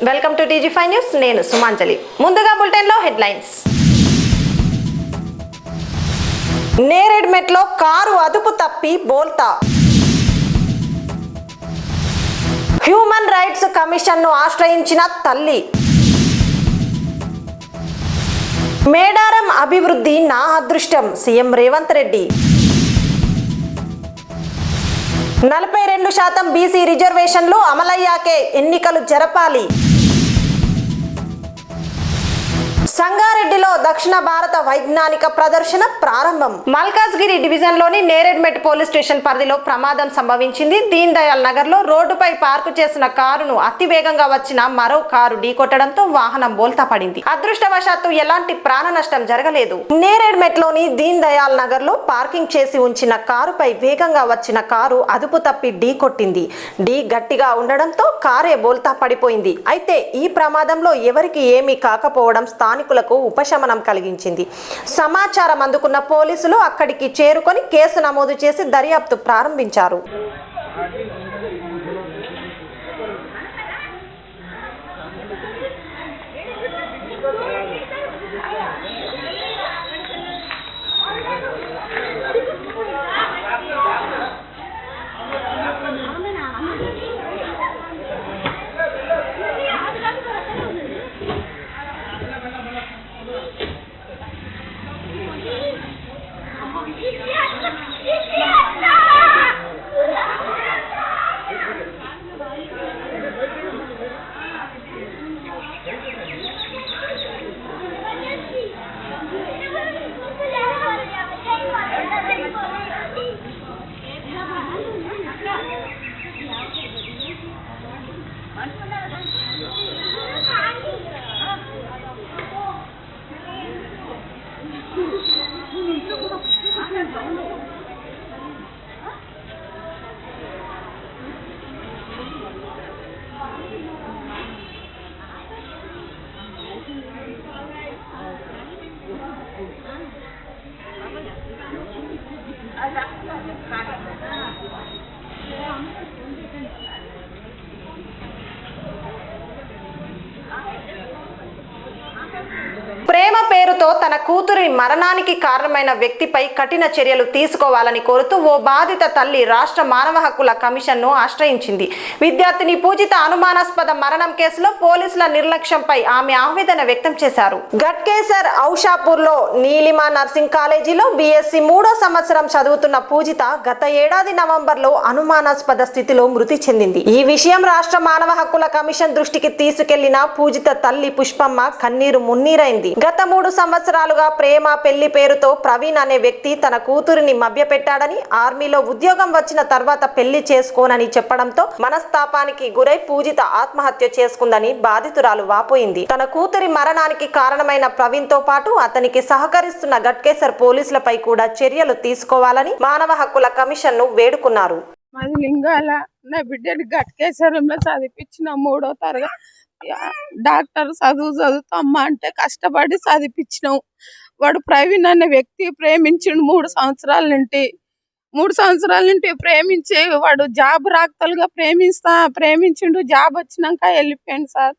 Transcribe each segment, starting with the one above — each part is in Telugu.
Welcome to టీజీ5 news. నేను సుమాంజలి. ముందుగా బులెటిన్ లో హెడ్లైన్స్. నేరేడ్మెట్లో కారు అదుపు తప్పి బోల్తా. హ్యూమన్ రైట్స్ కమిషన్ను ఆశ్రయించిన తల్లి. మేడారం అభివృద్ధి నా అదృష్టం సీఎం రేవంత్ రెడ్డి. 42% బీసీ రిజర్వేషన్లు అమలయ్యాకే ఎన్నికలు జరపాలి. సంగారెడ్డిలో దక్షిణ భారత వైజ్ఞానిక ప్రదర్శన ప్రారంభం. మల్కాజ్గిరి డివిజన్ లోని నేరేడ్మెట్ పోలీస్ స్టేషన్ పరిధిలో ప్రమాదం సంభవించింది. దీన్ దయాల్ నగర్ లో రోడ్డుపై పార్కు చేసిన కారును అతివేగంగా వచ్చిన మరో కారు ఢీకొట్టడంతో వాహనం బోల్తా పడింది. అదృష్టవశాత్తు ఎలాంటి ప్రాణ నష్టం జరగలేదు. నేరేడ్మెట్ లోని దీన్ దయాల్ నగర్ లో పార్కింగ్ చేసి ఉంచిన కారుపై వేగంగా వచ్చిన కారు అదుపు తప్పి ఢీకొట్టింది. ఢీ గట్టిగా ఉండడంతో కారే బోల్తా పడిపోయింది. అయితే ఈ ప్రమాదంలో ఎవరికి ఏమీ కాకపోవడం స్థానికులకు ఉపశమనం కలిగించింది. సమాచారం అందుకున్న పోలీసులు అక్కడికి చేరుకొని కేసు నమోదు చేసి దర్యాప్తు ప్రారంభించారు. ప్రేమ పేరుతో తన కూతురి మరణానికి కారణమైన వ్యక్తిపై కఠిన చర్యలు తీసుకోవాలని కోరుతూ ఓ బాధిత తల్లి రాష్ట్ర మానవ హక్కుల కమిషన్ను ఆశ్రయించింది. విద్యార్థిని పూజిత అనుమానాస్పద మరణం కేసులో పోలీసుల నిర్లక్ష్యంపై ఆమె ఆవేదన వ్యక్తం చేశారు. గట్కేసర్ ఔషాపూర్లో నీలిమా నర్సింగ్ కాలేజీలో బీఎస్సీ 3వ సంవత్సరం చదువుతున్న పూజిత గత ఏడాది నవంబర్లో అనుమానాస్పద స్థితిలో మృతి చెందింది. ఈ విషయం రాష్ట్ర మానవ హక్కుల కమిషన్ దృష్టికి తీసుకెళ్లిన పూజిత తల్లి పుష్పమ్మ కన్నీరు మున్నీరైంది. గత 3 సంవత్సరాలుగా ప్రేమ పెళ్లి పేరుతో ప్రవీణ్ అనే వ్యక్తి తన కూతురిని మభ్యపెట్టాడని, ఆర్మీలో ఉద్యోగం వచ్చిన తర్వాత పెళ్లి చేసుకోనని చెప్పడంతో మనస్తాపానికి గురై పూజిత ఆత్మహత్య చేసుకుందని బాధితురాలు వాపోయింది. తన కూతురి మరణానికి కారణమైన ప్రవీణ్ తో పాటు అతనికి సహకరిస్తున్న గట్కేసర్ పోలీసులపై కూడా చర్యలు తీసుకోవాలని మానవ హక్కుల కమిషన్ ను వేడుకున్నారు. నా బిడ్డని గట్కేసరంలో చదివించిన 3వ తరగతి డాక్టర్ చదువుతామ్మా అంటే కష్టపడి చదివించినాం. వాడు ప్రవీణ్ అనే వ్యక్తి ప్రేమించిండు 3 సంవత్సరాల నుండి ప్రేమించి వాడు జాబ్ రాకతలుగా ప్రేమించిండు. జాబ్ వచ్చినాక వెళ్ళిపోయాడు. సార్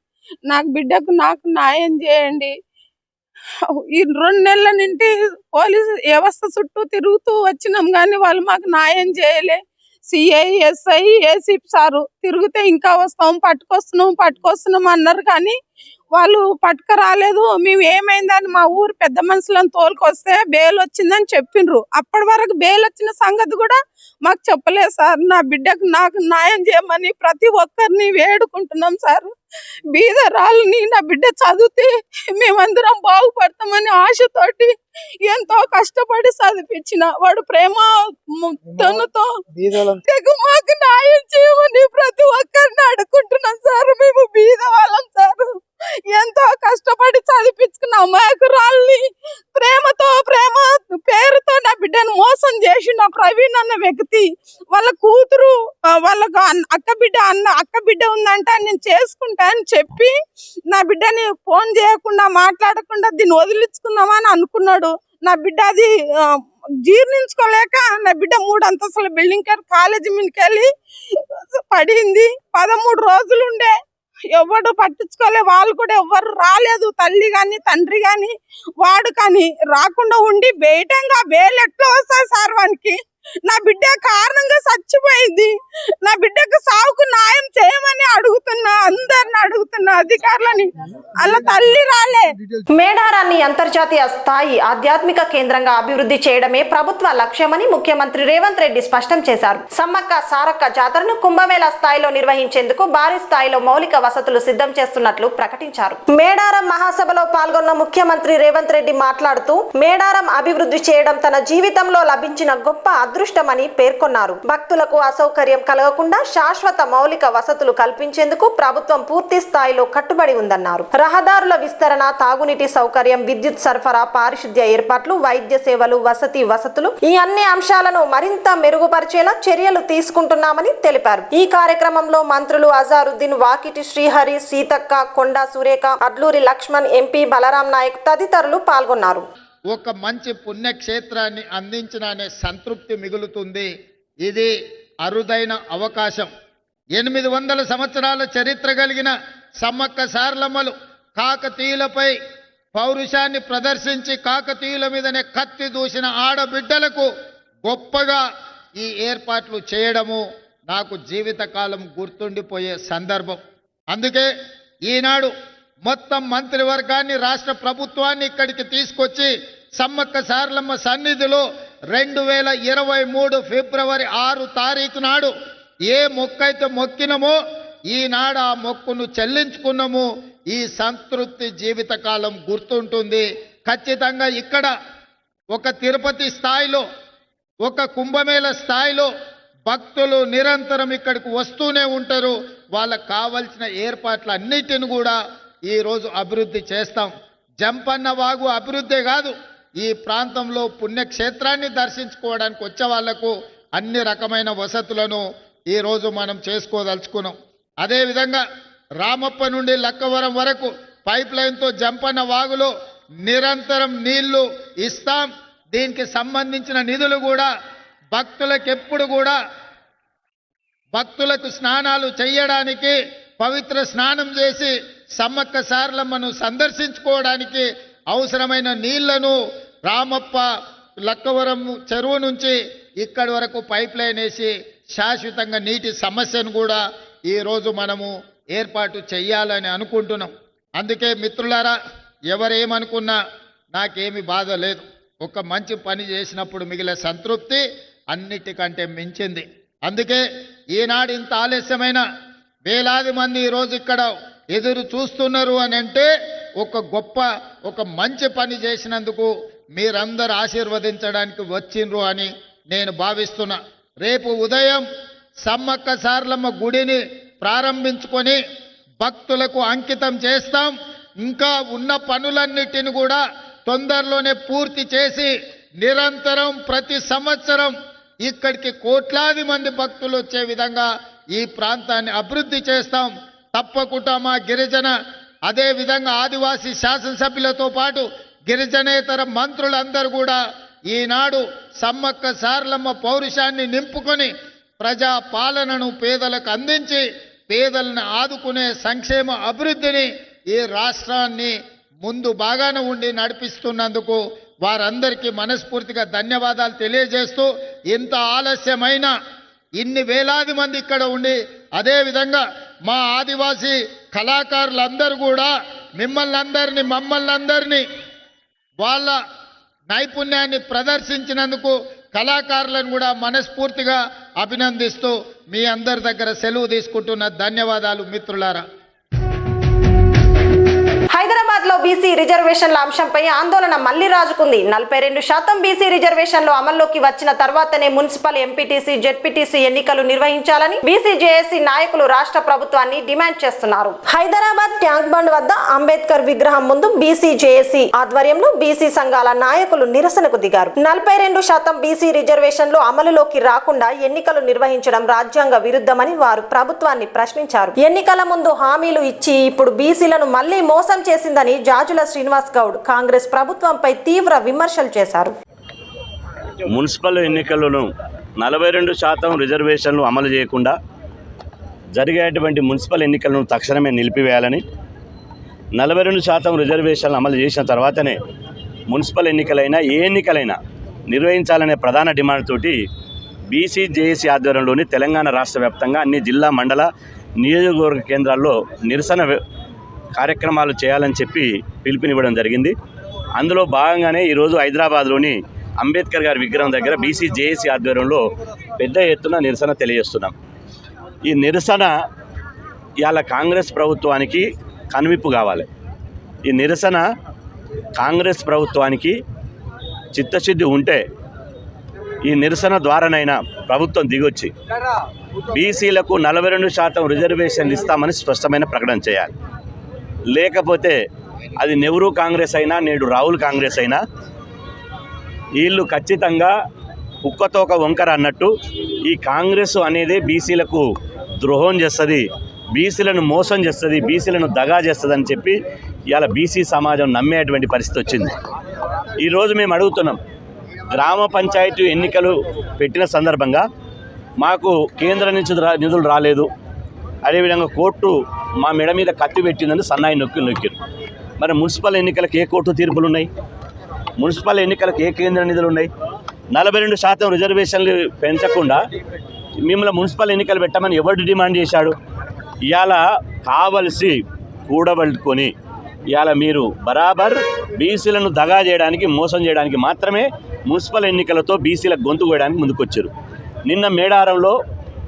నాకు న్యాయం చేయండి. ఈ 2 నెలల నుండి పోలీసు వ్యవస్థ చుట్టూ తిరుగుతూ వచ్చినాం కానీ వాళ్ళు మాకు న్యాయం చేయలే. సిఐ ఎస్ఐ ఏసీపీ సారు తిరిగితే ఇంకా పట్టుకొస్తున్నాం అన్నారు కానీ వాళ్ళు పట్టుకురాలేదు. మేము ఏమైందని మా ఊరు పెద్ద మనుషులను తోలుకొస్తే బెయిల్ వచ్చిందని చెప్పిండ్రు. అప్పటి వరకు బెయిల్ వచ్చిన సంగతి కూడా మాకు చెప్పలేదు సార్. నా బిడ్డకు నాకు న్యాయం చేయమని ప్రతి ఒక్కరిని వేడుకుంటున్నాం సార్. బీదరాళ్ళని నా బిడ్డ చదివితే మేమందరం బాగుపడతామని ఆశతోటి ఎంతో కష్టపడి చదివించిన వాడు ప్రేమ తనతో మాకు న్యాయం చేయమని ప్రతి ఒక్కరిని అడుగుకుంటున్నాం సార్. మేము బీద వాళ్ళం సార్. ఎంతో కష్టపడి చదివించుకున్న అమాయకురాల్ని ప్రేమ పేరుతో నా బిడ్డను మోసం చేసిన ప్రవీణ్ అన్న వ్యక్తి వాళ్ళ కూతురు వాళ్ళకు అక్క బిడ్డ ఉందంటే నేను చేసుకుంటా అని చెప్పి నా బిడ్డని ఫోన్ చేయకుండా మాట్లాడకుండా దీన్ని వదిలించుకుందామని అనుకున్నాడు. నా బిడ్డ అది జీర్ణించుకోలేక నా బిడ్డ 3 అంతస్తుల బిల్డింగ్ కాలేజీ మీదకి వెళ్ళి పడింది. 13 రోజులుండే ఎవడు పట్టించుకోలే, వాళ్ళు కూడా ఎవ్వరు రాలేదు, తల్లి గాని తండ్రి గాని వాడు కానీ రాకుండా ఉండి బేటంగా బేలు ఎట్లా వస్తాయి సార్ వానికి? నా బిడ్డ కారణంగా చచ్చిపోయింది, నా బిడ్డకు సావుకు న్యాయం చేయమని అడుగుతున్నా, అందరిని అడుగుతున్నా అధికారులని. అలా తల్లి రాలే. మేడారాన్ని అంతర్జాతీయ స్థాయి ఆధ్యాత్మిక కేంద్రంగా అభివృద్ధి చేయడమే ప్రభుత్వ లక్ష్యమని ముఖ్యమంత్రి రేవంత్ రెడ్డి స్పష్టం చేశారు. సమ్మక్క సారక్క జాతరను కుంభమేళా స్థాయిలో నిర్వహించేందుకు భారీ స్థాయిలో మౌలిక వసతులు సిద్ధం చేస్తున్నట్లు ప్రకటించారు. మేడారం మహాసభలో పాల్గొన్న ముఖ్యమంత్రి రేవంత్ రెడ్డి మాట్లాడుతూ మేడారం అభివృద్ధి చేయడం తన జీవితంలో లభించిన గొప్ప అదృష్టమని పేర్కొన్నారు. భక్తులకు అసౌకర్యం కలగకుండా శాశ్వత మౌలిక వసతులు కల్పించేందుకు ప్రభుత్వం పూర్తి స్థాయిలో కట్టుబడి ఉందన్నారు. రహదారుల విస్తరణ, తాగునీటి సౌకర్యం, విద్యుత్ సరఫరా, పారిశుద్ధ్య ఏర్పాట్లు, వైద్య సేవలు, వసతులు ఈ అన్ని అంశాలను మరింత మెరుగుపరిచేలా చర్యలు తీసుకుంటున్నామని తెలిపారు. ఈ కార్యక్రమంలో మంత్రులు అజారుద్దీన్, వాకిటి శ్రీహరి, సీతక్క, కొండా సురేఖ, అడ్లూరి లక్ష్మణ్, ఎంపీ బలరాం నాయక్ తదితరులు పాల్గొన్నారు. ఒక మంచి పుణ్యక్షేత్రాన్ని అందించిన అనే సంతృప్తి మిగులుతుంది. ఇది అరుదైన అవకాశం. 800 సంవత్సరాల చరిత్ర కలిగిన సమ్మక్క సారలమ్మలు కాకతీయులపై పౌరుషాన్ని ప్రదర్శించి కాకతీయుల మీదనే కత్తి దూసిన ఆడబిడ్డలకు గొప్పగా ఈ ఏర్పాట్లు చేయడము నాకు జీవితకాలం గుర్తుండిపోయే సందర్భం. అందుకే ఈనాడు మొత్తం మంత్రివర్గాన్ని, రాష్ట్ర ప్రభుత్వాన్ని ఇక్కడికి తీసుకొచ్చి సమ్మక్క సారలమ్మ సన్నిధిలో 2023 ఫిబ్రవరి 6 తారీఖు నాడు ఏ మొక్కైతే మొక్కినమో ఈనాడు ఆ మొక్కును చెల్లించుకున్నాము. ఈ సంతృప్తి జీవితకాలం గుర్తుంటుంది. ఖచ్చితంగా ఇక్కడ ఒక తిరుపతి స్థాయిలో, ఒక కుంభమేళ స్థాయిలో భక్తులు నిరంతరం ఇక్కడికి వస్తూనే ఉంటారు. వాళ్ళకు కావలసిన ఏర్పాట్లన్నిటిని కూడా ఈరోజు అభివృద్ధి చేస్తాం. జంపన్న వాగు అభివృద్ధి కాదు, ఈ ప్రాంతంలో పుణ్యక్షేత్రాన్ని దర్శించుకోవడానికి వచ్చే వాళ్లకు అన్ని రకమైన వసతులను ఈరోజు మనం చేసుకోదలుచుకున్నాం. అదేవిధంగా రామప్ప నుండి లక్కవరం వరకు పైప్ లైన్తో జంపన్న వాగులో నిరంతరం నీళ్లు ఇస్తాం. దీనికి సంబంధించిన నిధులు కూడా భక్తులకు స్నానాలు చేయడానికి, పవిత్ర స్నానం చేసి సమ్మక్క సారలమ్మను సందర్శించుకోవడానికి అవసరమైన నీళ్లను రామప్ప లక్కవరం చెరువు నుంచి ఇక్కడి వరకు పైప్ లైన్ వేసి శాశ్వతంగా నీటి సమస్యను కూడా ఈరోజు మనము ఏర్పాటు చేయాలని అనుకుంటున్నాం. అందుకే మిత్రులారా, ఎవరేమనుకున్నా నాకేమి బాధ లేదు. ఒక మంచి పని చేసినప్పుడు మిగిలే సంతృప్తి అన్నిటికంటే మించింది. అందుకే ఈనాడు ఇంత ఆలస్యమైన వేలాది మంది ఈరోజు ఇక్కడ ఎదురు చూస్తున్నారు అని అంటే ఒక మంచి పని చేసినందుకు మీరందరూ ఆశీర్వదించడానికి వచ్చిండ్రు అని నేను భావిస్తున్నా. రేపు ఉదయం సమ్మక్క సారలమ్మ గుడిని ప్రారంభించుకొని భక్తులకు అంకితం చేస్తాం. ఇంకా ఉన్న పనులన్నిటిని కూడా తొందరలోనే పూర్తి చేసి నిరంతరం ప్రతి సంవత్సరం ఇక్కడికి కోట్లాది మంది భక్తులు వచ్చే విధంగా ఈ ప్రాంతాన్ని అభివృద్ధి చేస్తాం. తప్పకుండా మా గిరిజన, అదే విధంగా ఆదివాసీ శాసనసభ్యులతో పాటు గిరిజనేతర మంత్రులందరూ కూడా ఈనాడు సమ్మక్క సారలమ్మ పౌరుషాన్ని నింపుకొని ప్రజా పాలనను పేదలకు అందించి పేదలను ఆదుకునే సంక్షేమ అభివృద్ధిని ఈ రాష్ట్రాన్ని ముందు బాగానే ఉండి నడిపిస్తున్నందుకు వారందరికీ మనస్ఫూర్తిగా ధన్యవాదాలు తెలియజేస్తూ, ఇంత ఆలస్యమైన ఇన్ని వేలాది మంది ఇక్కడ ఉండి, అదేవిధంగా మా ఆదివాసీ కళాకారులందరూ కూడా మమ్మల్ని అందరినీ వాళ్ళ నైపుణ్యాన్ని ప్రదర్శించినందుకు కళాకారులను కూడా మనస్ఫూర్తిగా అభినందిస్తూ మీ అందరి దగ్గర సెలవు తీసుకుంటున్న ధన్యవాదాలు మిత్రులారా. హైదరాబాద్ లో బీసీ రిజర్వేషన్ల అంశంపై ఆందోళన మళ్లీ రాజుకుంది. 42% బీసీ రిజర్వేషన్లు అమల్లోకి వచ్చిన తర్వాతనే మున్సిపల్, ఎంపీటీసీ, జెడ్పీటీసీ ఎన్నికలు నిర్వహించాలని బీసీ జేఏసీ నాయకులు రాష్ట్ర ప్రభుత్వాన్ని డిమాండ్ చేస్తున్నారు. హైదరాబాద్ ట్యాంక్ బండ్ వద్ద అంబేద్కర్ విగ్రహం ముందు బీసీ జేఏసీ ఆధ్వర్యంలో బీసీ సంఘాల నాయకులు నిరసనకు దిగారు. 42% బీసీ రిజర్వేషన్లు అమలులోకి రాకుండా ఎన్నికలు నిర్వహించడం రాజ్యాంగ విరుద్ధమని వారు ప్రభుత్వాన్ని ప్రశ్నించారు. ఎన్నికల ముందు హామీలు ఇచ్చి ఇప్పుడు బీసీలను మళ్లీ మోసం చేసిందని జాజుల శ్రీనివాస్ గౌడ్ కాంగ్రెస్ ప్రభుత్వంపై తీవ్ర విమర్శలు చేశారు. మున్సిపల్ ఎన్నికలను 42% రిజర్వేషన్లు అమలు చేయకుండా జరిగేటువంటి మున్సిపల్ ఎన్నికలను తక్షణమే నిలిపివేయాలని, 42% రిజర్వేషన్లు అమలు చేసిన తర్వాతనే మున్సిపల్ ఎన్నికలైనా ఏ ఎన్నికలైనా నిర్వహించాలనే ప్రధాన డిమాండ్ తోటి బీసీ జేఏసీ ఆధ్వర్యంలోని తెలంగాణ రాష్ట్ర వ్యాప్తంగా అన్ని జిల్లా మండల నియోజకవర్గ కేంద్రాల్లో నిరసన కార్యక్రమాలు చేయాలని చెప్పి పిలుపునివ్వడం జరిగింది. అందులో భాగంగానే ఈరోజు హైదరాబాద్లోని అంబేద్కర్ గారి విగ్రహం దగ్గర బీసీ జేఏసీ ఆధ్వర్యంలో పెద్ద ఎత్తున నిరసన తెలియజేస్తున్నాం. ఈ నిరసన ఇవాళ కాంగ్రెస్ ప్రభుత్వానికి కనువిప్పు కావాలి. ఈ నిరసన కాంగ్రెస్ ప్రభుత్వానికి చిత్తశుద్ధి ఉంటే ఈ నిరసన ద్వారానైనా ప్రభుత్వం దిగొచ్చి బీసీలకు 42% రిజర్వేషన్లు ఇస్తామని స్పష్టమైన ప్రకటన చేయాలి. లేకపోతే అది నెహ్రూ కాంగ్రెస్ అయినా నేడు రాహుల్ కాంగ్రెస్ అయినా వీళ్ళు ఖచ్చితంగా కుక్కతోక వంకర అన్నట్టు ఈ కాంగ్రెస్ అనేది బీసీలకు ద్రోహం చేస్తుంది, బీసీలను మోసం చేస్తుంది, బీసీలను దగా చేస్తుందని చెప్పి ఇవాళ బీసీ సమాజం నమ్మేటువంటి పరిస్థితి వచ్చింది. ఈరోజు మేము అడుగుతున్నాం, గ్రామ పంచాయతీ ఎన్నికలు పెట్టిన సందర్భంగా మాకు కేంద్రం నుంచి నిధులు రాలేదు, అదేవిధంగా కోర్టు మా మెడ మీద కత్తి పెట్టిందని సన్నాయి నొక్కిరు. మరి మున్సిపల్ ఎన్నికలకు ఏ కోర్టు తీర్పులు ఉన్నాయి? మున్సిపల్ ఎన్నికలకు ఏ కేంద్ర నిధులు ఉన్నాయి? 42% రిజర్వేషన్లు పెంచకుండా మిమ్మల్ని మున్సిపల్ ఎన్నికలు పెట్టమని ఎవరు డిమాండ్ చేశాడు? ఇవాళ కావలసి కూడబడుకొని ఇవాళ మీరు బరాబర్ బీసీలను దగా చేయడానికి, మోసం చేయడానికి మాత్రమే మున్సిపల్ ఎన్నికలతో బీసీలకు గొంతు కోయడానికి ముందుకొచ్చారు. నిన్న మేడారంలో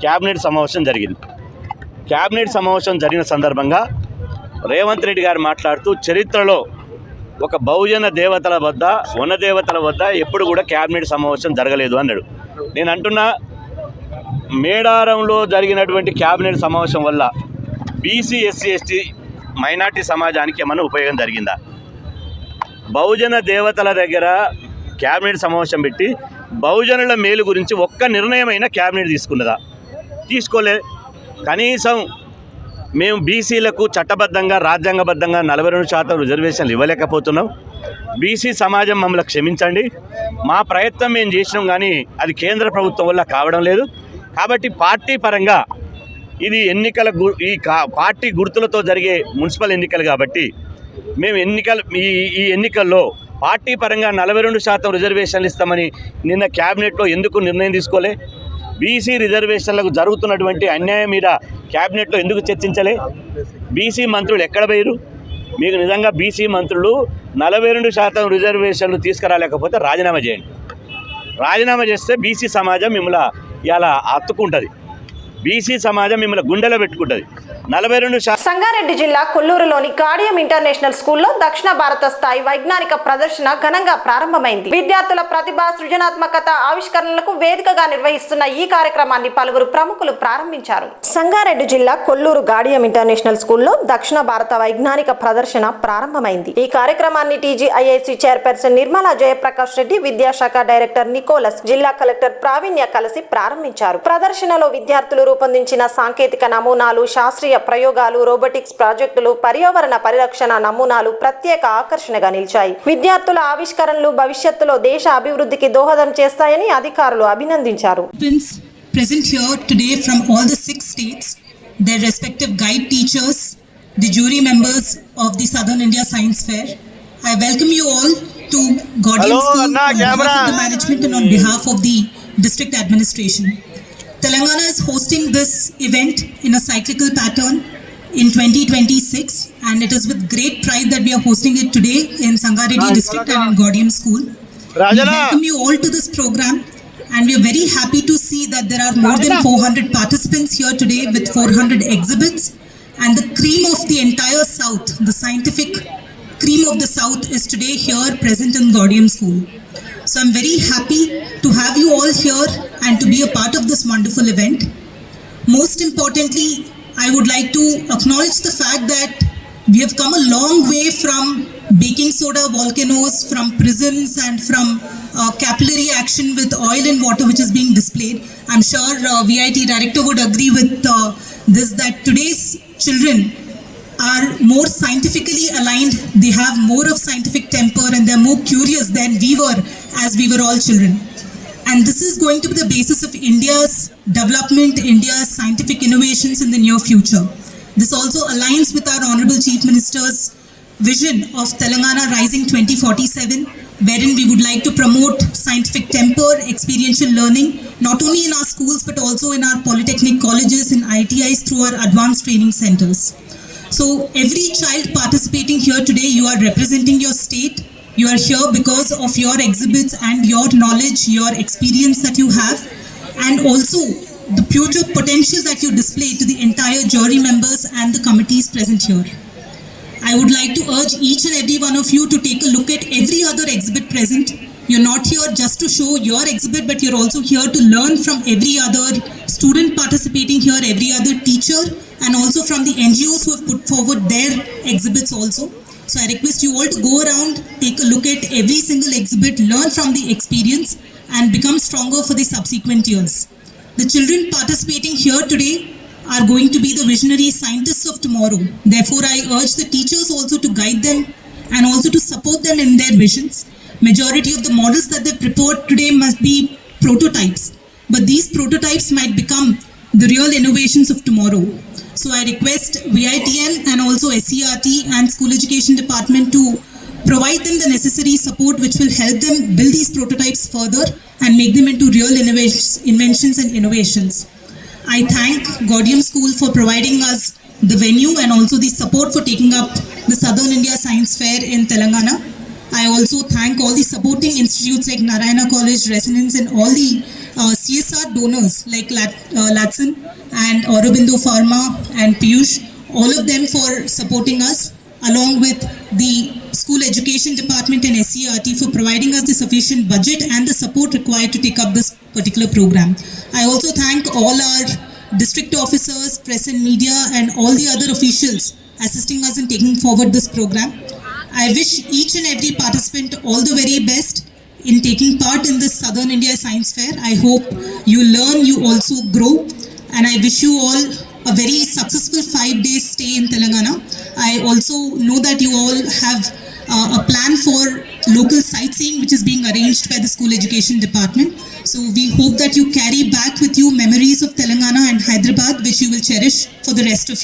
క్యాబినెట్ సమావేశం జరిగింది. క్యాబినెట్ సమావేశం జరిగిన సందర్భంగా రేవంత్ రెడ్డి గారు మాట్లాడుతూ చరిత్రలో ఒక బహుజన దేవతల వద్ద, వన దేవతల వద్ద ఎప్పుడు కూడా క్యాబినెట్ సమావేశం జరగలేదు అన్నాడు. నేను అంటున్నా, మేడారంలో జరిగినటువంటి క్యాబినెట్ సమావేశం వల్ల బీసీ ఎస్సీ ఎస్టీ మైనార్టీ సమాజానికి ఏమైనా ఉపయోగం జరిగిందా? బహుజన దేవతల దగ్గర క్యాబినెట్ సమావేశం పెట్టి బహుజనుల మేలు గురించి ఒక్క నిర్ణయమైన క్యాబినెట్ తీసుకున్నదా? తీసుకోలే. కనీసం మేము బీసీలకు చట్టబద్ధంగా రాజ్యాంగబద్ధంగా 42% రిజర్వేషన్లు ఇవ్వలేకపోతున్నాం. బీసీ సమాజం మమ్మల్ని క్షమించండి, మా ప్రయత్నం మేము చేసినాం కానీ అది కేంద్ర ప్రభుత్వం వల్ల కావడం లేదు. కాబట్టి పార్టీ పరంగా ఇది ఎన్నికల పార్టీ గుర్తులతో జరిగే మున్సిపల్ ఎన్నికలు కాబట్టి మేము ఈ ఎన్నికల్లో పార్టీ పరంగా 42% రిజర్వేషన్లు ఇస్తామని నిన్న క్యాబినెట్లో ఎందుకు నిర్ణయం తీసుకోలే? బీసీ రిజర్వేషన్లకు జరుగుతున్నటువంటి అన్యాయం మీద క్యాబినెట్లో ఎందుకు చర్చించలే? బీసీ మంత్రులు ఎక్కడ పోయారు? మీకు నిజంగా బీసీ మంత్రులు 42% రిజర్వేషన్లు తీసుకురాలేకపోతే రాజీనామా చేయండి. రాజీనామా చేస్తే బీసీ సమాజం మిమ్మల్ని ఇలా హత్తుకుంటుంది, బీసీ సమాజం మిమ్మల్ని గుండెలో పెట్టుకుంటుంది. 42%. సంగారెడ్డి జిల్లా కొల్లూరులోని గాడియం ఇంటర్నేషనల్ స్కూల్లో దక్షిణ భారత స్థాయి వైజ్ఞానిక ప్రదర్శన ఘనంగా ప్రారంభమైంది. విద్యార్థుల ప్రతిభ, సృజనాత్మకత ఆవిష్కరణలకు వేదికగా నిర్వహిస్తున్న ఈ కార్యక్రమాన్ని పలువురు ప్రముఖులు ప్రారంభించారు. సంగారెడ్డి జిల్లా కొల్లూరు గాడియం ఇంటర్నేషనల్ స్కూల్లో దక్షిణ భారత వైజ్ఞానిక ప్రదర్శన ప్రారంభమైంది. ఈ కార్యక్రమాన్ని టీజీఐఐసి చైర్పర్సన్ నిర్మలా జయప్రకాష్ రెడ్డి, విద్యాశాఖ డైరెక్టర్ నికోలస్, జిల్లా కలెక్టర్ ప్రావీణ్య కలిసి ప్రారంభించారు. ప్రదర్శనలో విద్యార్థులు రూపొందించిన సాంకేతిక నమూనాలు, శాస్త్రీయ ప్రయోగాలు, రోబోటిక్స్ ప్రాజెక్టులు, పర్యావరణ పరిరక్షణ నమూనాలు ప్రత్యేక ఆకర్షణగా నిలిచాయి. విద్యార్థుల ఆవిష్కరణలు భవిష్యత్తులో దేశ అభివృద్ధికి దోహదం చేస్తాయని అధికారులు అభినందించారు. Present here today from all the 6 states, their respective guide teachers, the jury members of the Southern India Science Fair. I welcome you all to Gaudium School on behalf of the management and on behalf of the district administration. Telangana is hosting this event in a cyclical pattern in 2026, and it is with great pride that we are hosting it today in Sangareddy district and in Gaudium School. We welcome you all to this program, and we are very happy to see that there are more than 400 participants here today with 400 exhibits, and the cream of the entire South, the scientific cream of the South, is today here present in Gaudium School. So I'm very happy to have you all here and to be a part of this wonderful event. Most importantly, I would like to acknowledge the fact that we have come a long way from baking soda volcanoes, from prisons and from capillary action with oil and water which is being displayed. I'm sure VIT director would agree with this, that today's children are more scientifically aligned, they have more of scientific temper, and they're more curious than we were as we were all children. And this is going to be the basis of India's development, India's scientific innovations in the near future. This also aligns with our Honorable Chief Minister's vision of Telangana Rising 2047, wherein we would like to promote scientific temper, experiential learning, not only in our schools but also in our polytechnic colleges and ITIs through our advanced training centers. So every child participating here today, you are representing your state. You are here because of your exhibits and your knowledge, your experience that you have, and also the future potential that you display to the entire jury members and the committees present here. I would like to urge each and every one of you to take a look at every other exhibit present. You're not here just to show your exhibit, but you're also here to learn from every other student participating here, every other teacher, and also from the NGOs who have put forward their exhibits also. So I request you all to go around, take a look at every single exhibit, learn from the experience, and become stronger for the subsequent years. The children participating here today are going to be the visionary scientists of tomorrow. Therefore, I urge the teachers also to guide them and also to support them in their visions. Majority of the models that they've prepared today must be prototypes, but these prototypes might become the real innovations of tomorrow. So I request VITN and also SCRT and School Education Department to provide them the necessary support which will help them build these prototypes further and make them into real inventions and innovations. I thank Gaudium School for providing us the venue and also the support for taking up the Southern India Science Fair in Telangana. I also thank all the supporting institutes like Narayana College, Resonance, and all the CSR donors like Latson and Aurobindo Pharma and Piyush, all of them for supporting us, along with the School Education Department and SCRT for providing us the sufficient budget and the support required to take up this particular program. I also thank all our district officers, press and media, and all the other officials assisting us in taking forward this program. I wish each and every participant all the very best in taking part in this Southern India Science Fair. I hope you learn, you also grow, and I wish you all a very successful 5-day stay in Telangana. I also know that you all have a plan for local sightseeing which is being arranged by the School Education Department. So we hope that you carry back with you memories of Telangana and Hyderabad which you will cherish for the rest of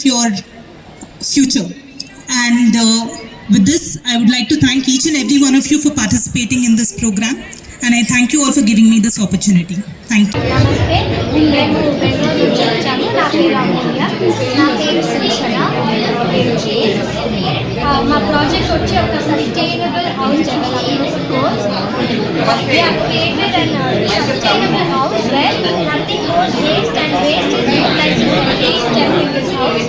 your future. And with this, I would like to thank each and every one of you for participating in this program, and I thank you all for giving me this opportunity. Thank you. నమస్తే మేము బెంగళూరు నుంచి వచ్చాము. నా పేరు అమూల్య, నా పేరు శ్రీషణ, నా పేరు జే. మా ప్రాజెక్ట్ వచ్చి ఒక sustainable house development course. We have created a sustainable house where nothing goes waste and waste is utilized for waste in this house.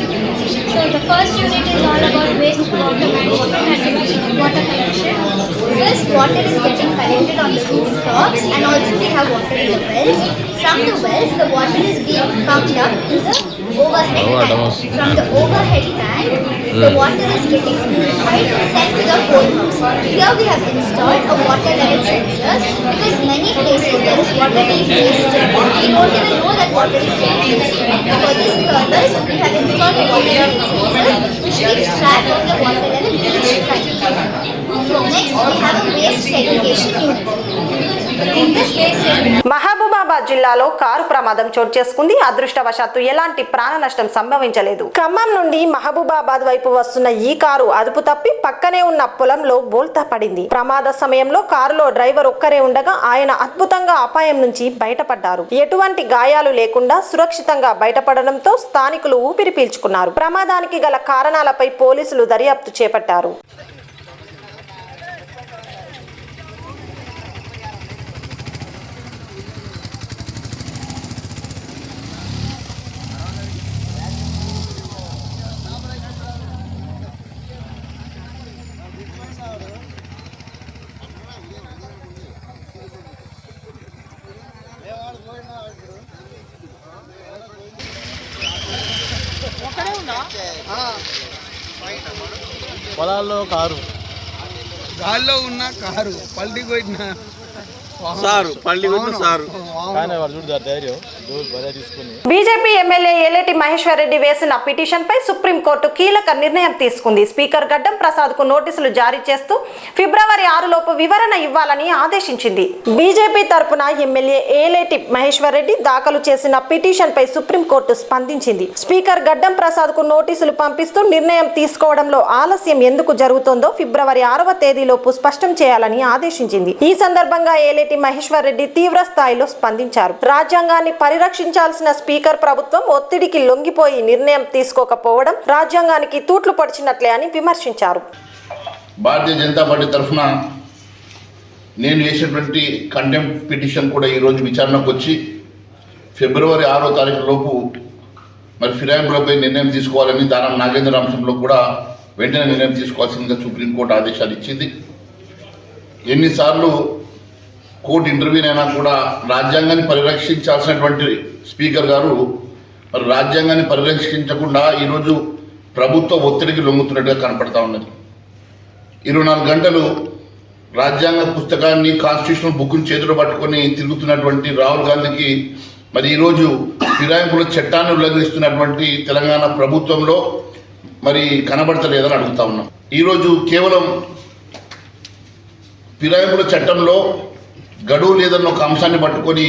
So the first unit is all about waste water management and water collection. First, water is getting collected on the rooftops, and also we have water in the wells. From the wells, the water is being pumped up to the overhead tank. From the overhead tank, the water is getting purified and sent to the whole house. Here we have installed a water level sensor because many places there is water being wasted. We don't even know that water is being wasted. For this purpose, we have installed a water level sensor which keeps track of the water level each time. Next, we have a waste segregation unit. In this waste Mahabubabad జిల్లాలో కారు ప్రమాదం చోటు చేసుకుంది. అదృష్టవశాత్తు ఎలాంటి ప్రాణ నష్టం సంభవించలేదు. ఖమ్మం నుండి మహబూబాబాద్ వైపు వస్తున్న ఈ కారు అదుపు తప్పి పక్కనే ఉన్న పొలంలో బోల్తా పడింది. ప్రమాద సమయంలో కారులో డ్రైవర్ ఒక్కరే ఉండగా ఆయన అద్భుతంగా అపాయం నుంచి బయటపడ్డారు. ఎటువంటి గాయాలు లేకుండా సురక్షితంగా బయటపడడంతో స్థానికులు ఊపిరి పీల్చుకున్నారు. ప్రమాదానికి గల కారణాలపై పోలీసులు దర్యాప్తు చేపట్టారు. పొలాల్లో కారు, గాల్లో ఉన్న కారు పల్టీ కొట్టిన సారు పల్లి కొట్టిన సారు కానీ వాడు చూడు ధైర్యం. బీజేపీ ఎమ్మెల్యే ఏలేటి మహేశ్వర్ రెడ్డి వేసిన పిటిషన్ పై సుప్రీంకోర్టు కీలక నిర్ణయం తీసుకుంది. స్పీకర్ గడ్డం ప్రసాద్ కు నోటీసులు జారీ చేస్తూ ఫిబ్రవరి 6 లోపు వివరణ ఇవ్వాలని ఆదేశించింది. బీజేపీ తరపున ఎమ్మెల్యే ఏలేటి మహేశ్వర్ రెడ్డి దాఖలు చేసిన పిటిషన్ పై సుప్రీంకోర్టు స్పందించింది. స్పీకర్ గడ్డం ప్రసాద్ కు నోటీసులు పంపిస్తూ నిర్ణయం తీసుకోవడంలో ఆలస్యం ఎందుకు జరుగుతోందో ఫిబ్రవరి 6వ తేదీలోపు స్పష్టం చేయాలని ఆదేశించింది. ఈ సందర్భంగా ఏలేటి మహేశ్వర్ రెడ్డి తీవ్ర స్థాయిలో స్పందించారు. రాజ్యాంగాన్ని పరిరక్షించాల్సిన స్పీకర్ ప్రభుత్వం ఒత్తిడికి లొంగిపోయి నిర్ణయం తీసుకోకపోవడం రాజ్యాంగానికి తూట్లు పొడిచినట్లే అని విమర్శించారు. భారతీయ జనతా పార్టీ తరఫున నేను వేసినటువంటి కంటెంప్ట్ పిటిషన్ కూడా ఈరోజు విచారణకు వచ్చి ఫిబ్రవరి 6వ తారీఖు లోపు మరి ఫిరాయింపులపై నిర్ణయం తీసుకోవాలని దానం నాగేంద్ర అంశంలో కూడా వెంటనే నిర్ణయం తీసుకోవాల్సిందిగా సుప్రీంకోర్టు ఆదేశాలు ఇచ్చింది. ఎన్నిసార్లు కోర్టు ఇంటర్వ్యూన్ అయినా కూడా రాజ్యాంగాన్ని పరిరక్షించాల్సినటువంటి స్పీకర్ గారు మరి రాజ్యాంగాన్ని పరిరక్షించకుండా ఈరోజు ప్రభుత్వ ఒత్తిడికి లొంగుతున్నట్టుగా కనపడతా ఉన్నది. 24 గంటలు రాజ్యాంగ పుస్తకాన్ని కాన్స్టిట్యూషనల్ బుక్ని చేతిలో పట్టుకొని తిరుగుతున్నటువంటి రాహుల్ గాంధీకి మరి ఈరోజు ఫిరాయింపుల చట్టాన్ని ఉల్లంఘిస్తున్నటువంటి తెలంగాణ ప్రభుత్వంలో మరి కనబడతలేదని అడుగుతా ఉన్నాం. ఈరోజు కేవలం ఫిరాయింపుల చట్టంలో గడువు లేదన్న ఒక అంశాన్ని పట్టుకొని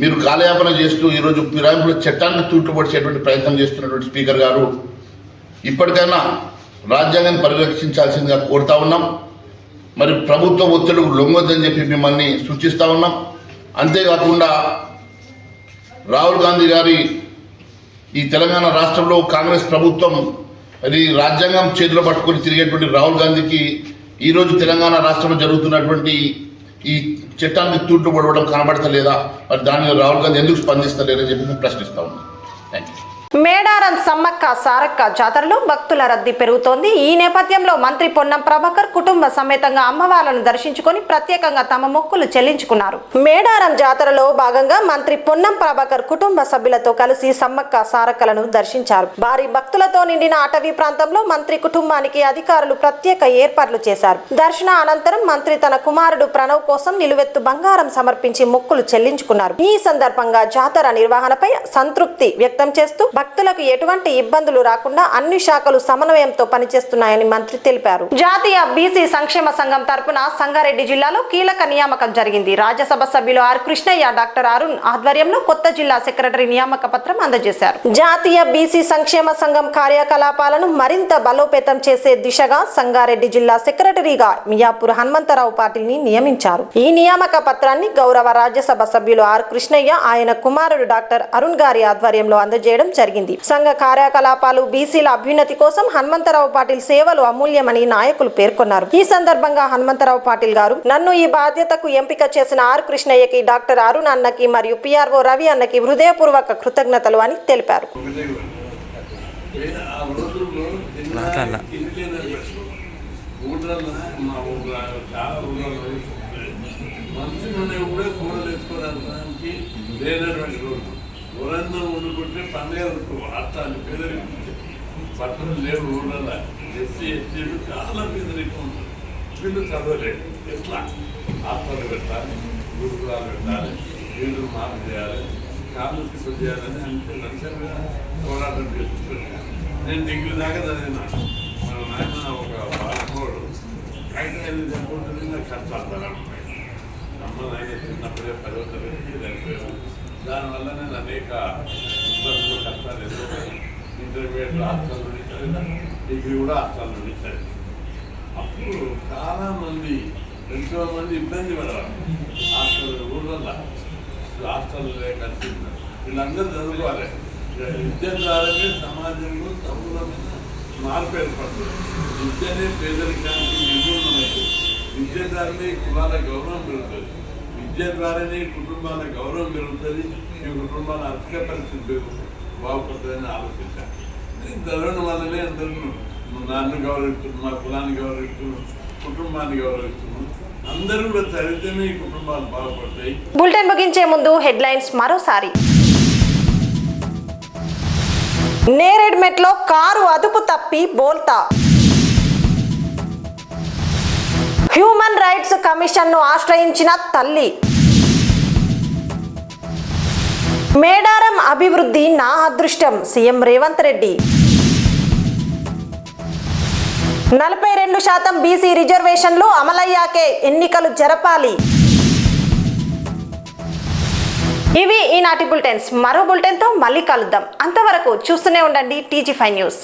మీరు కాలయాపన చేస్తూ ఈరోజు ఫిరాయింపుల చట్టాన్ని తూట్టుపడిచేటువంటి ప్రయత్నం చేస్తున్నటువంటి స్పీకర్ గారు ఇప్పటికైనా రాజ్యాంగాన్ని పరిరక్షించాల్సిందిగా కోరుతా ఉన్నాం. మరి ప్రభుత్వ ఒత్తిడికి లొంగొద్దని చెప్పి మిమ్మల్ని సూచిస్తూ ఉన్నాం. అంతేకాకుండా రాహుల్ గాంధీ గారి ఈ తెలంగాణ రాష్ట్రంలో కాంగ్రెస్ ప్రభుత్వం అది రాజ్యాంగం చేతిలో పట్టుకొని తిరిగేటువంటి రాహుల్ గాంధీకి ఈరోజు తెలంగాణ రాష్ట్రంలో జరుగుతున్నటువంటి ఈ చట్టానికి తూట్లు పడవడం కనబడతలేదా? మరి దాని మీద రాహుల్ గాంధీ ఎందుకు స్పందిస్తలేరని చెప్పి ప్రశ్నిస్తా ఉన్నాం. Thank you. మేడారం సమ్మక్క సారక్క జాతరలో భక్తుల రద్దీ పెరుగుతోంది. ఈ నేపథ్యంలో మంత్రి పొన్నం ప్రభాకర్ కుటుంబ సమేతంగా అమ్మవార్లను దర్శించుకొని ప్రత్యేకంగా తమ మొక్కులు చెల్లించుకున్నారు. మేడారం జాతరలో భాగంగా మంత్రి పొన్నం ప్రభాకర్ కుటుంబ సభ్యులతో కలిసి సమ్మక్క సారక్కలను దర్శించారు. భారీ భక్తులతో నిండిన అటవీ ప్రాంతంలో మంత్రి కుటుంబానికి అధికారులు ప్రత్యేక ఏర్పాట్లు చేశారు. దర్శన అనంతరం మంత్రి తన కుమారుడు ప్రణవ్ కోసం నిలువెత్తు బంగారం సమర్పించి మొక్కులు చెల్లించుకున్నారు. ఈ సందర్భంగా జాతర నిర్వహణపై సంతృప్తి వ్యక్తం చేస్తూ భక్తులకు ఎటువంటి ఇబ్బందులు రాకుండా అన్ని శాఖలు సమన్వయంతో పనిచేస్తున్నాయని మంత్రి తెలిపారు. జాతీయ బీసీ సంక్షేమ సంఘం తరపున సంగారెడ్డి జిల్లాలో కీలక నియామకం జరిగింది. రాజ్యసభ సభ్యులు ఆర్ కృష్ణయ్య, డాక్టర్ అరుణ్ ఆధ్వర్యంలో కొత్త జిల్లా సెక్రటరీ నియామక పత్రం అందజేశారు. జాతీయ బీసీ సంక్షేమ సంఘం కార్యకలాపాలను మరింత బలోపేతం చేసే దిశగా సంగారెడ్డి జిల్లా సెక్రటరీగా మియాపూర్ హనుమంతరావు పాటిల్ని నియమించారు. ఈ నియామక పత్రాన్ని గౌరవ రాజ్యసభ సభ్యులు ఆర్ కృష్ణయ్య, ఆయన కుమారుడు డాక్టర్ అరుణ్ గారి ఆధ్వర్యంలో అందజేయడం జరిగింది. సంఘ కార్యకలాపాలు బీసీల అభ్యున్నతి కోసం హనుమంతరావు పాటిల్ సేవలు అమూల్యమని నాయకులు పేర్కొన్నారు. ఈ సందర్భంగా హనుమంతరావు పాటిల్ గారు, నన్ను ఈ బాధ్యతకు ఎంపిక చేసిన ఆర్ కృష్ణయ్యకి, డాక్టర్ అరుణ్ అన్నకి మరియు పిఆర్ఓ రవి అన్నకి హృదయపూర్వక కృతజ్ఞతలు అని తెలిపారు. ఊరందరూ వండుకుంటే పండుగ అర్థాన్ని పేదరికం పట్టణం లేవు. ఊళ్ళ ఎస్సీ ఎస్టీలు చాలా పేదరికం ఉంటుంది. వీళ్ళు చదవలేదు. ఎట్లా ఆత్మలు పెట్టాలి, గురుకులాలు పెట్టాలి, వీళ్ళు మార్పు చేయాలి, కాళ్ళు సిద్ధం చేయాలని అంటే లక్ష్యంగా పోరాటం చేస్తున్నాను. నేను డిగ్రీ దాకా చదివినా. మన నాయన ఒక వారమోడు అయితే ఆయన చెప్పుకుంటుంది నాకు కష్టాలు అమ్మ నాయన చిన్నప్పుడే 10వ తరగతికి చనిపోయాను. దానివల్ల నేను అనేక ఇబ్బందులు కష్టాలు ఎదుర్కొన్నాను. ఇంటర్మీడియట్ హాస్టల్ నుండి చదివిన, డిగ్రీ కూడా హాస్టల్ నుండి చదివిన. అప్పుడు చాలామంది ఎంతోమంది ఇబ్బంది పడవాలి. హాస్టల్ ఊళ్ళల్లో హాస్టల్ లేక వీళ్ళందరూ చదువుకోవాలి. విద్య ద్వారానే సమాజంలో సమూలమైన మార్పు ఏర్పడుతుంది. విద్యనే పేదరికానికి నిర్మూలమైంది. విద్య ద్వారానే కులాల గౌరవం పెరుగుతుంది. విద్య ద్వారానే కుటుంబాల గౌరవం పెరుగుతుంది. ఈ కుటుంబాల ఆర్థిక పరిస్థితి బాగుపడుతుందని ఆలోచించాను. నేను చదవడం వల్లనే అందరూ నన్ను గౌరవిస్తున్నాను, మా కులాన్ని గౌరవిస్తున్నాను, కుటుంబాన్ని గౌరవిస్తున్నాను. అందరూ కూడా చదివితేనే ఈ కుటుంబాలు బాగుపడతాయి. బులెటిన్ ముగించే ముందు హెడ్లైన్స్ మరోసారి. నేరేడ్మెట్లో కారు అదుపు తప్పి బోల్తా. హ్యూమన్ రైట్స్ కమిషన్ను ఆశ్రయించిన తల్లి. మేడారం అభివృద్ధి నా అదృష్టం సీఎం రేవంత్ రెడ్డి. 42% బీసీ రిజర్వేషన్లు అమలయ్యాకే ఎన్నికలు జరపాలి. ఇవి ఈనాటి బులెటిన్స్. మరో బులెటిన్తో మళ్ళీ కలుద్దాం. అంతవరకు చూస్తూనే ఉండండి TG5 న్యూస్.